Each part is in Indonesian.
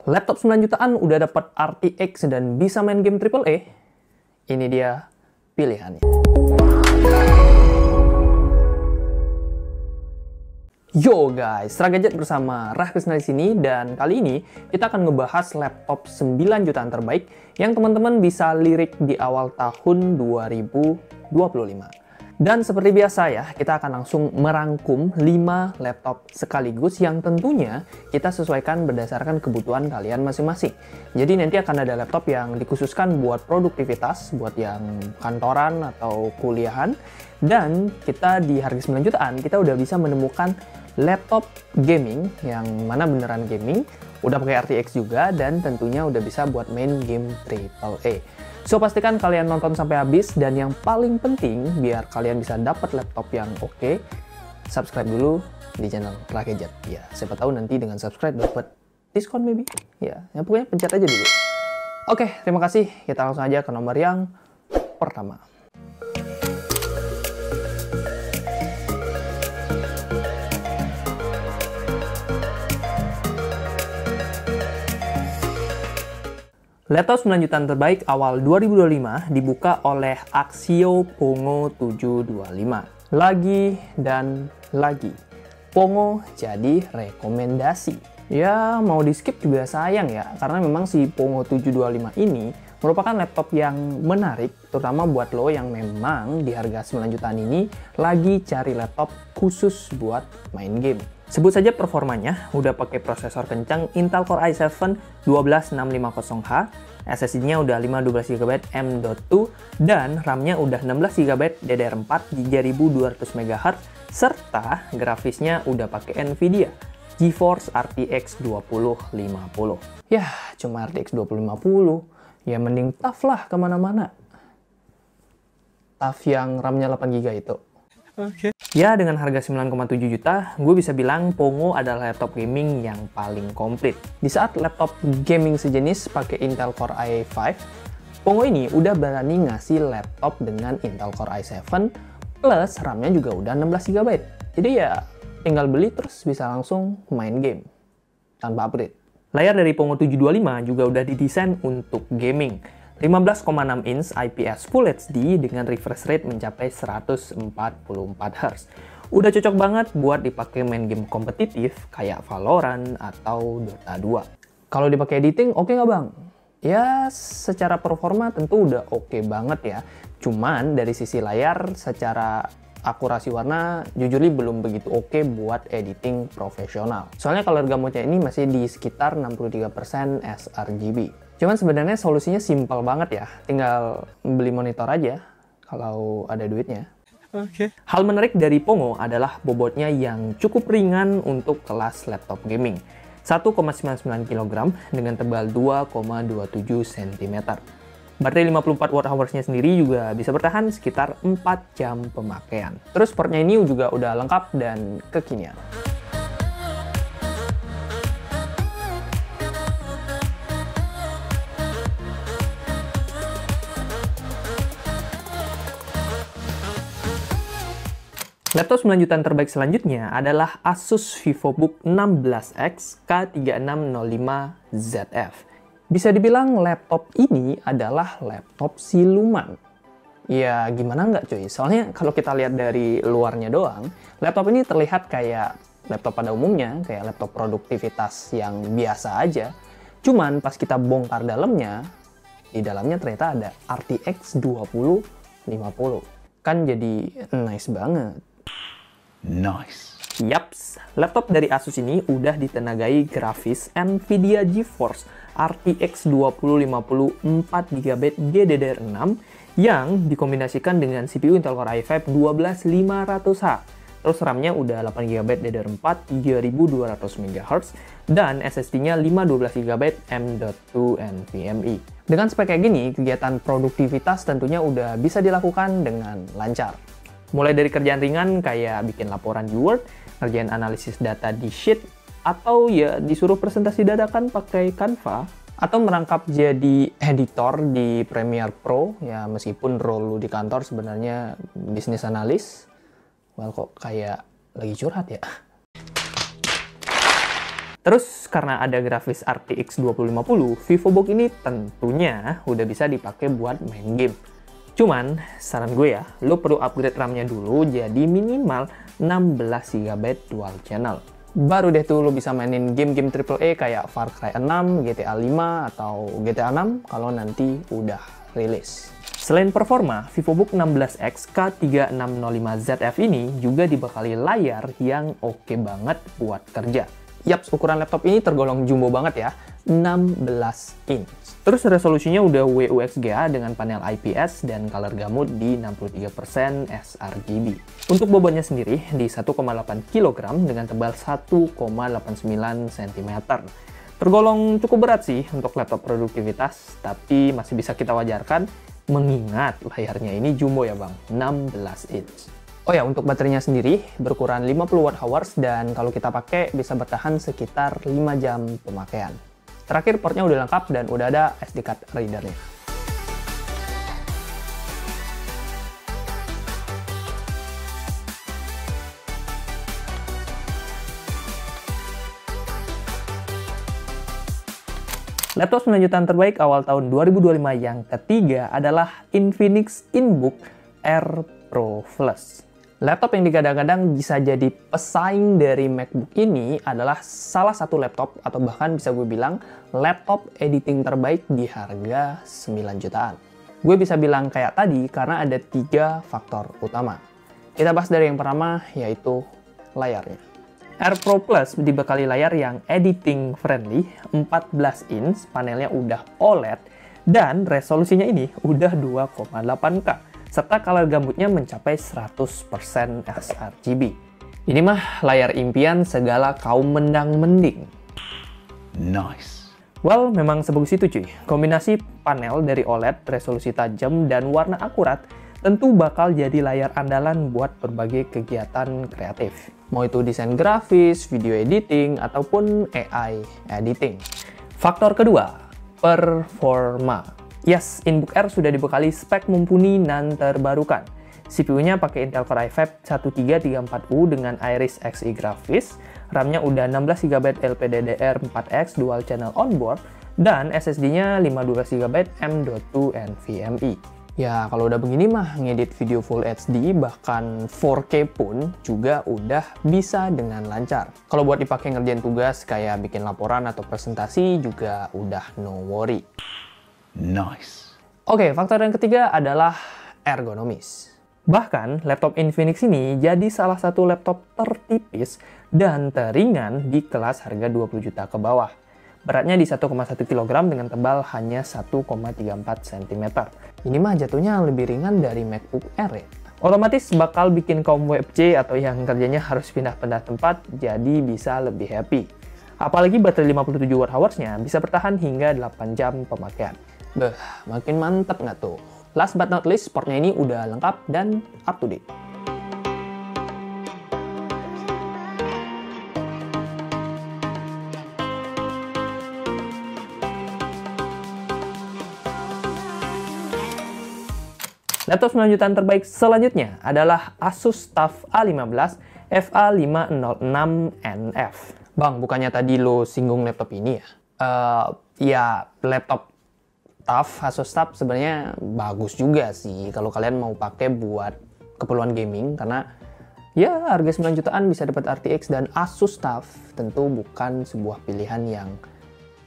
Laptop 9 jutaan udah dapat RTX dan bisa main game AAA? Ini dia pilihannya. Yo guys, Seragadget bersama Rah Krisna di sini, dan kali ini kita akan ngebahas laptop 9 jutaan terbaik yang teman-teman bisa lirik di awal tahun 2025. Dan seperti biasa ya, kita akan langsung merangkum 5 laptop sekaligus yang tentunya kita sesuaikan berdasarkan kebutuhan kalian masing-masing. Jadi nanti akan ada laptop yang dikhususkan buat produktivitas, buat yang kantoran atau kuliahan. Dan kita di harga 9 jutaan, kita udah bisa menemukan laptop gaming yang mana beneran gaming, udah pakai RTX juga, dan tentunya udah bisa buat main game AAA. So, pastikan kalian nonton sampai habis, dan yang paling penting, biar kalian bisa dapat laptop yang oke, subscribe dulu di channel Seragadget. Ya, siapa tahu nanti dengan subscribe dapat diskon maybe. Ya, pokoknya pencet aja dulu. Oke, terima kasih. Kita langsung aja ke nomor yang pertama. Laptop 9 jutaan terbaik awal 2025 dibuka oleh Axio Pongo 725. Lagi dan lagi, Pongo jadi rekomendasi. Ya, mau di skip juga sayang ya, karena memang si Pongo 725 ini merupakan laptop yang menarik, terutama buat lo yang memang di harga 9 jutaan ini lagi cari laptop khusus buat main game. Sebut saja performanya, udah pakai prosesor kencang Intel Core i7 12650H, SSD-nya udah 512GB M.2, dan RAM-nya udah 16GB DDR4 3200 MHz, serta grafisnya udah pakai Nvidia GeForce RTX 2050. Yah, cuma RTX 2050, ya mending TUF lah kemana-mana. TUF yang RAM-nya 8GB itu. Oke. Ya, dengan harga 9,7 juta, gue bisa bilang Pongo adalah laptop gaming yang paling komplit. Di saat laptop gaming sejenis pakai Intel Core i5, Pongo ini udah berani ngasih laptop dengan Intel Core i7, plus RAM-nya juga udah 16GB. Jadi ya, tinggal beli terus bisa langsung main game, tanpa upgrade. Layar dari Pongo 725 juga udah didesain untuk gaming. 15,6 inch IPS Full HD dengan refresh rate mencapai 144 Hz. Udah cocok banget buat dipakai main game kompetitif kayak Valorant atau Dota 2. Kalau dipakai editing, oke nggak bang? Ya, secara performa tentu udah oke banget ya. Cuman dari sisi layar, secara akurasi warna, jujur belum begitu oke buat editing profesional. Soalnya color gamutnya ini masih di sekitar 63% sRGB. Cuman sebenarnya solusinya simpel banget ya, tinggal beli monitor aja kalau ada duitnya. Oke. Hal menarik dari Pongo adalah bobotnya yang cukup ringan untuk kelas laptop gaming. 1,99 kg dengan tebal 2,27 cm. Baterai 54 Wh-nya sendiri juga bisa bertahan sekitar 4 jam pemakaian. Terus portnya ini juga udah lengkap dan kekinian. Laptop 9 jutaan terbaik selanjutnya adalah Asus VivoBook 16X K3605ZF. Bisa dibilang laptop ini adalah laptop siluman. Ya gimana nggak cuy, soalnya kalau kita lihat dari luarnya doang, laptop ini terlihat kayak laptop pada umumnya, kayak laptop produktivitas yang biasa aja. Cuman pas kita bongkar dalamnya, di dalamnya ternyata ada RTX 2050. Kan jadi nice banget. Nice. Yaps, laptop dari Asus ini udah ditenagai grafis Nvidia GeForce RTX 2050 4GB GDDR6 yang dikombinasikan dengan CPU Intel Core i5 12500H. Terus RAM-nya udah 8GB DDR4 3200 MHz dan SSD-nya 512GB M.2 NVMe. Dengan spek kayak gini, kegiatan produktivitas tentunya udah bisa dilakukan dengan lancar. Mulai dari kerjaan ringan kayak bikin laporan di Word, ngerjain analisis data di Sheet, atau ya disuruh presentasi dadakan pakai Canva, atau merangkap jadi editor di Premiere Pro, ya meskipun role lu di kantor sebenarnya bisnis analis. Well, kok kayak lagi curhat ya? Terus karena ada grafis RTX 2050, VivoBook ini tentunya udah bisa dipakai buat main game. Cuman, saran gue ya, lo perlu upgrade RAM-nya dulu jadi minimal 16 GB dual channel. Baru deh tuh lo bisa mainin game-game AAA kayak Far Cry 6, GTA 5, atau GTA 6 kalau nanti udah rilis. Selain performa, VivoBook 16X K3605ZF ini juga dibekali layar yang oke banget buat kerja. Yaps, ukuran laptop ini tergolong jumbo banget ya, 16 inch. Terus resolusinya udah WUXGA dengan panel IPS dan color gamut di 63% sRGB. Untuk bobotnya sendiri di 1,8 kg dengan tebal 1,89 cm. Tergolong cukup berat sih untuk laptop produktivitas, tapi masih bisa kita wajarkan mengingat layarnya ini jumbo ya bang, 16 inch. Oh ya, untuk baterainya sendiri berukuran 50 Wh dan kalau kita pakai bisa bertahan sekitar 5 jam pemakaian. Terakhir, portnya udah lengkap dan udah ada SD card readernya. Laptop lanjutan terbaik awal tahun 2025 yang ketiga adalah Infinix InBook Air Pro Plus. Laptop yang digadang-gadang bisa jadi pesaing dari MacBook ini adalah salah satu laptop atau bahkan bisa gue bilang laptop editing terbaik di harga 9 jutaan. Gue bisa bilang kayak tadi karena ada 3 faktor utama. Kita bahas dari yang pertama, yaitu layarnya. Air Pro Plus dibekali layar yang editing friendly, 14 inch, panelnya udah OLED, dan resolusinya ini udah 2,8K. Serta color gambutnya mencapai 100% sRGB. Ini mah layar impian segala kaum mendang-mending. Nice. Well, memang sebagus itu cuy. Kombinasi panel dari OLED, resolusi tajam, dan warna akurat tentu bakal jadi layar andalan buat berbagai kegiatan kreatif. Mau itu desain grafis, video editing, ataupun AI editing. Faktor kedua, performa. Yes, InBook Air sudah dibekali spek mumpuni dan terbarukan. CPU-nya pakai Intel Core i5 1334U dengan Iris Xe grafis, RAM-nya udah 16GB LPDDR4X dual channel onboard, dan SSD-nya 512GB M.2 NVMe. Ya, kalau udah begini mah ngedit video Full HD bahkan 4K pun juga udah bisa dengan lancar. Kalau buat dipakai ngerjain tugas kayak bikin laporan atau presentasi juga udah no worry. Nice. Oke, faktor yang ketiga adalah ergonomis. Bahkan, laptop Infinix ini jadi salah satu laptop tertipis dan teringan di kelas harga 20 juta ke bawah. Beratnya di 1,1 kg dengan tebal hanya 1,34 cm. Ini mah jatuhnya lebih ringan dari MacBook Air ya. Otomatis bakal bikin kaum WFC atau yang kerjanya harus pindah-pindah tempat jadi bisa lebih happy. Apalagi baterai 57 Wh-nya bisa bertahan hingga 8 jam pemakaian. Beh, makin mantap nggak tuh? Last but not least, portnya ini udah lengkap dan up to date. Laptop lanjutan terbaik selanjutnya adalah Asus TUF A15 FA506NF. Bang, bukannya tadi lo singgung laptop ini ya? Ya, laptop Asus TUF sebenarnya bagus juga sih kalau kalian mau pakai buat keperluan gaming, karena ya harga 9 jutaan bisa dapat RTX, dan Asus TUF tentu bukan sebuah pilihan yang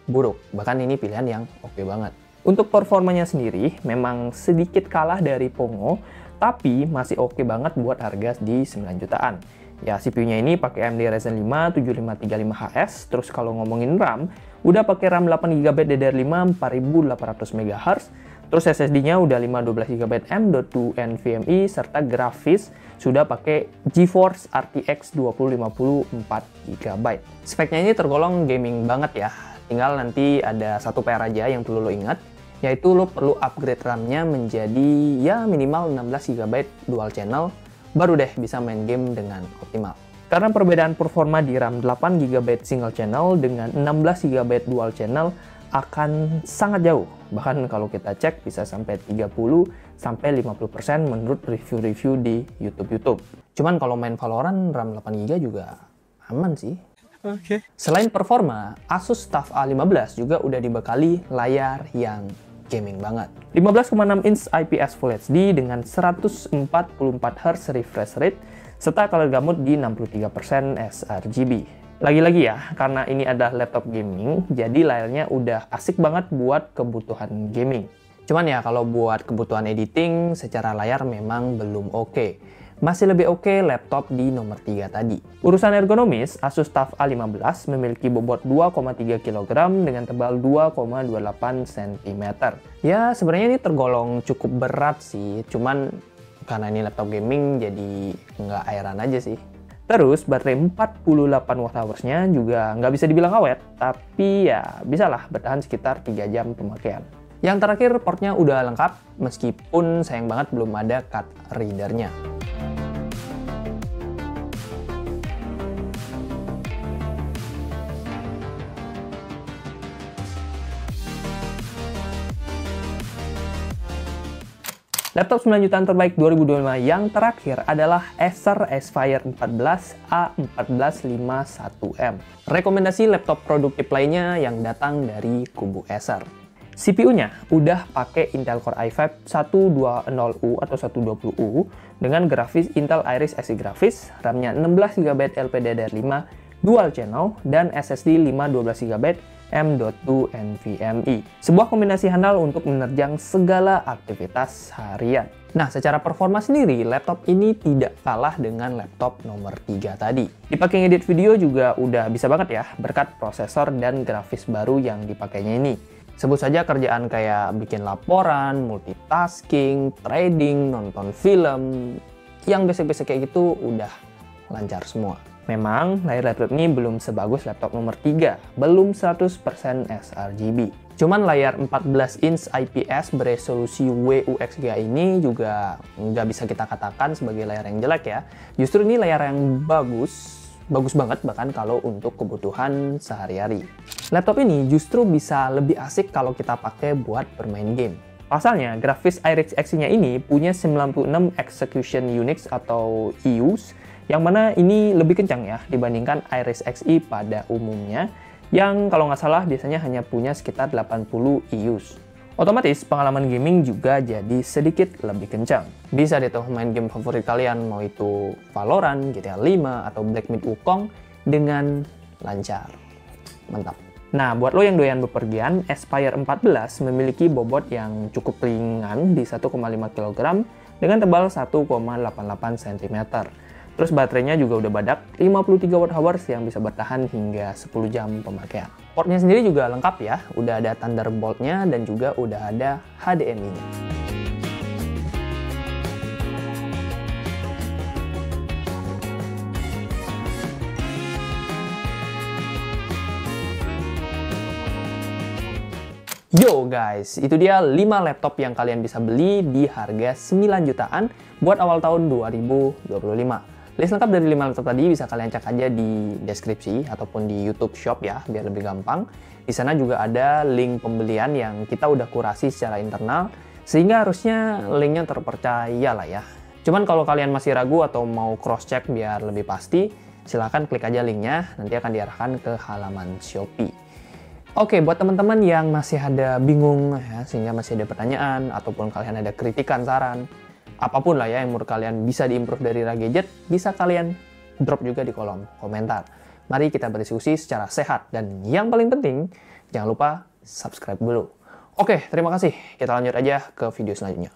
buruk, bahkan ini pilihan yang oke banget. Untuk performanya sendiri memang sedikit kalah dari Pongo, tapi masih oke banget buat harga di 9 jutaan. Ya, CPU-nya ini pakai AMD Ryzen 5 7535HS, terus kalau ngomongin RAM, udah pakai RAM 8GB DDR5 4800 MHz, terus SSD-nya udah 512GB M.2 NVMe, serta grafis sudah pakai GeForce RTX 2050 4GB. Speknya ini tergolong gaming banget ya, tinggal nanti ada satu PR aja yang perlu lo ingat, yaitu lo perlu upgrade RAM-nya menjadi ya minimal 16GB dual channel, baru deh bisa main game dengan optimal. Karena perbedaan performa di RAM 8GB single channel dengan 16GB dual channel akan sangat jauh. Bahkan kalau kita cek bisa sampai 30-50% menurut review-review di YouTube. Cuman kalau main Valorant RAM 8GB juga aman sih. Selain performa, Asus TUF A15 juga udah dibekali layar yang gaming banget. 15,6 inch IPS Full HD dengan 144 Hz refresh rate serta color gamut di 63% sRGB. Lagi-lagi ya, karena ini adalah laptop gaming, jadi layarnya udah asik banget buat kebutuhan gaming. Cuman ya kalau buat kebutuhan editing, secara layar memang belum oke. Masih lebih oke laptop di nomor 3 tadi. Urusan ergonomis, Asus TUF A15 memiliki bobot 2,3 kg dengan tebal 2,28 cm. Ya sebenarnya ini tergolong cukup berat sih, cuman karena ini laptop gaming jadi nggak airan aja sih. Terus baterai 48 Wh-nya juga nggak bisa dibilang awet, tapi ya bisalah bertahan sekitar 3 jam pemakaian. Yang terakhir, portnya udah lengkap, meskipun sayang banget belum ada card readernya. Laptop 9 jutaan terbaik 2025 yang terakhir adalah Acer Aspire 14 A1451M. Rekomendasi laptop produktif lainnya yang datang dari kubu Acer. CPU-nya udah pakai Intel Core i5 120U atau 120U dengan grafis Intel Iris Xe Graphics, RAM-nya 16GB LPDDR5 dual channel, dan SSD 512GB M.2 NVMe. Sebuah kombinasi handal untuk menerjang segala aktivitas harian. Nah, secara performa sendiri, laptop ini tidak kalah dengan laptop nomor 3 tadi. Dipakai ngedit video juga udah bisa banget ya, berkat prosesor dan grafis baru yang dipakainya ini. Sebut saja kerjaan kayak bikin laporan, multitasking, trading, nonton film, yang basic-basic kayak gitu udah lancar semua. Memang, layar laptop ini belum sebagus laptop nomor 3, belum 100% sRGB. Cuman layar 14 inch IPS beresolusi WUXGA ini juga nggak bisa kita katakan sebagai layar yang jelek ya. Justru ini layar yang bagus banget bahkan kalau untuk kebutuhan sehari-hari. Laptop ini justru bisa lebih asik kalau kita pakai buat bermain game. Pasalnya, grafis Iris Xe-nya ini punya 96 execution units atau EUs, yang mana ini lebih kencang ya dibandingkan Iris Xe pada umumnya, yang kalau nggak salah biasanya hanya punya sekitar 80 EUs. Otomatis pengalaman gaming juga jadi sedikit lebih kencang. Bisa deh tuh main game favorit kalian, mau itu Valorant, GTA 5, atau Black Myth Wukong dengan lancar. Mantap. Nah, buat lo yang doyan bepergian, Aspire 14 memiliki bobot yang cukup ringan di 1,5 kg dengan tebal 1,88 cm. Terus baterainya juga udah badak 53 Wh yang bisa bertahan hingga 10 jam pemakaian. Portnya sendiri juga lengkap ya, udah ada Thunderbolt-nya dan juga udah ada HDMI-nya. Yo guys, itu dia 5 laptop yang kalian bisa beli di harga 9 jutaan buat awal tahun 2025. List lengkap dari 5 laptop tadi bisa kalian cek aja di deskripsi ataupun di YouTube Shop ya, biar lebih gampang. Di sana juga ada link pembelian yang kita udah kurasi secara internal, sehingga harusnya linknya terpercaya lah ya. Cuman kalau kalian masih ragu atau mau cross-check biar lebih pasti, silahkan klik aja linknya, nanti akan diarahkan ke halaman Shopee. Oke, buat teman-teman yang masih ada bingung ya, sehingga masih ada pertanyaan, ataupun kalian ada kritikan, saran, apapun lah ya yang menurut kalian bisa diimprove dari Ra Gadget, bisa kalian drop juga di kolom komentar. Mari kita berdiskusi secara sehat, dan yang paling penting, jangan lupa subscribe dulu. Oke, terima kasih. Kita lanjut aja ke video selanjutnya.